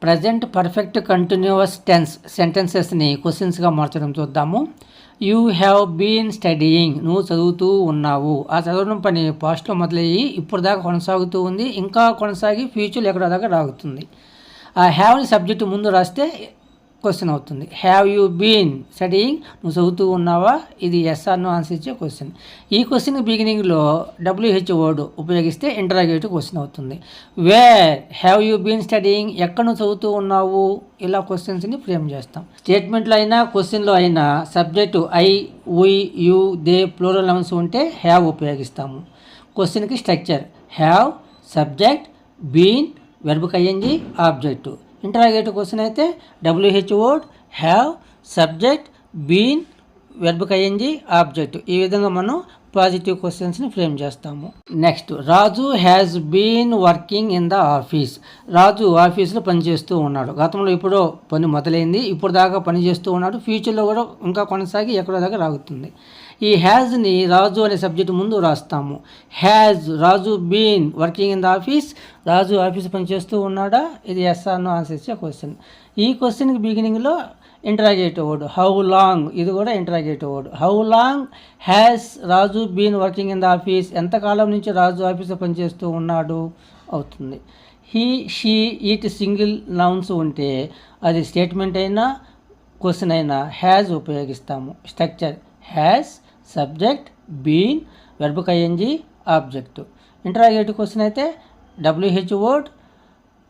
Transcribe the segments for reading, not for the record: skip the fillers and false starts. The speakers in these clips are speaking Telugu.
ప్రజెంట్ పర్ఫెక్ట్ కంటిన్యూస్ టెన్స్ సెంటెన్సెస్ని క్వశ్చన్స్గా మార్చడం చూద్దాము. యూ హ్యావ్ బీన్ స్టడీయింగ్, నువ్వు చదువుతూ ఉన్నావు. ఆ చదవడం పని పాస్ట్లో మొదలయ్యి ఇప్పుడు దాకా కొనసాగుతూ ఉంది, ఇంకా కొనసాగి ఫ్యూచర్లో ఎక్కడో దాకా రాగుతుంది. ఆ హ్యావ్ని సబ్జెక్టు ముందు రాస్తే క్వశ్చన్ అవుతుంది. హ్యావ్ యూ బీన్ స్టడీయింగ్, నువ్వు చదువుతూ ఉన్నావా? ఇది ఎస్ ఆర్ నో ఆన్సర్ ఇచ్చే క్వశ్చన్. ఈ క్వశ్చన్ బిగినింగ్లో WH వర్డ్ ఉపయోగిస్తే ఇంటరాగేటివ్ క్వశ్చన్ అవుతుంది. Where have you been studying, ఎక్కడ నువ్వు చదువుతూ ఉన్నావు? ఇలా క్వశ్చన్స్ని ఫ్రేమ్ చేస్తాం. స్టేట్మెంట్లో అయినా క్వశ్చన్లో అయినా subject I, we, you, they plural nouns ఉంటే హ్యావ్ ఉపయోగిస్తాము. క్వశ్చన్కి structure have, subject, been, verb ING, object. Interrogative question అయితే WH word, have, subject, been, verb ING, object. ఈ విధంగా మనం పాజిటివ్ క్వశ్చన్స్ని ఫ్రేమ్ చేస్తాము. Next, Raju has been working in the office. Raju ఆఫీస్లో పనిచేస్తూ ఉన్నాడు. గతంలో ఎప్పుడో పని మొదలైంది, ఇప్పుడు దాకా పని చేస్తూ ఉన్నాడు, ఫ్యూచర్లో కూడా ఇంకా కొనసాగి ఎక్కడో దాకా రాగుతుంది. ఈ హ్యాజ్ని రాజు అనే సబ్జెక్ట్ ముందు రాస్తాము. Has Raju been working in the office, Raju office పనిచేస్తూ ఉన్నాడా? ఇది ఎస్ ఆర్ నో ఆన్సర్ ఇచ్చే క్వశ్చన్. ఈ క్వశ్చన్కి బిగినింగ్లో ఇంటరాగేటివ్ వర్డ్ హౌ లాంగ్, ఇది కూడా interrogative word. How long has Raju been working in the office, ఎంతకాలం నుంచి రాజు ఆఫీస్లో పనిచేస్తూ ఉన్నాడు అవుతుంది. He, she, it single nouns ఉంటే అది స్టేట్మెంట్ అయినా క్వశ్చన్ అయినా హ్యాజ్ ఉపయోగిస్తాము. Structure has, subject, been, verb ING, object. Interrogative question అయితే WH వర్డ్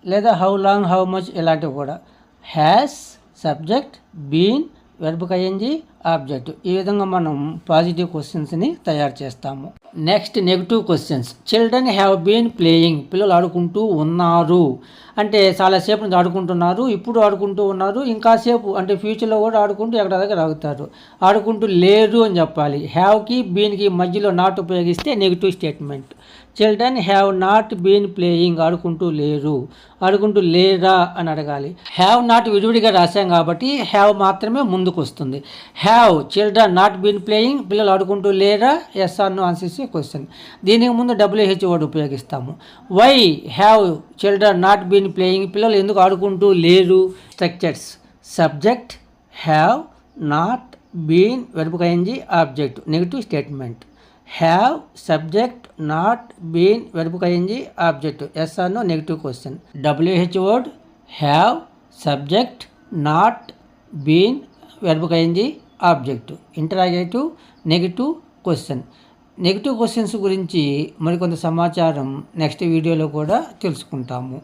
లేదా హౌ లాంగ్, హౌ మచ్ ఇలాంటివి కూడా. Has, subject, been, verb ING, object. ఈ విధంగా మనం పాజిటివ్ క్వశ్చన్స్ని తయారు చేస్తాము. Next, negative questions. Children have been playing, పిల్లలు ఆడుకుంటూ ఉన్నారు అంటే చాలాసేపు నుంచి ఆడుకుంటున్నారు, ఇప్పుడు ఆడుకుంటూ ఉన్నారు, ఇంకాసేపు అంటే ఫ్యూచర్లో కూడా ఆడుకుంటూ ఎక్కడ దగ్గర ఆగుతారు. ఆడుకుంటూ లేరు అని చెప్పాలి. హ్యావ్కి బీన్కి మధ్యలో నాట్ ఉపయోగిస్తే negative statement. Children have not been playing, ఆడుకుంటూ లేరు. ఆడుకుంటూ లేరా అని అడగాలి. హ్యావ్ నాట్ విడివిడిగా రాశాం కాబట్టి హ్యావ్ మాత్రమే ముందుకు వస్తుంది. Have children not been playing, పిల్లలు ఆడుకుంటూ లేరా? ఎస్ ఆర్ నో ఆన్సర్ ఇచ్చే క్వశ్చన్. దీనికి ముందు WH వర్డ్ ఉపయోగిస్తాము. Why have children not been playing, పిల్లలు ఎందుకు ఆడుకుంటూ లేరు? Structures subject, have, not, been, verb ING, object. Negative statement have, subject, not, been, verb ING, object. Yes or no negative question. WH word have, subject, not, been, verb ING, object. Interrogative negative question. Negative questions గురించి మరికొంత సమాచారం నెక్స్ట్ వీడియోలో కూడా తెలుసుకుంటాము.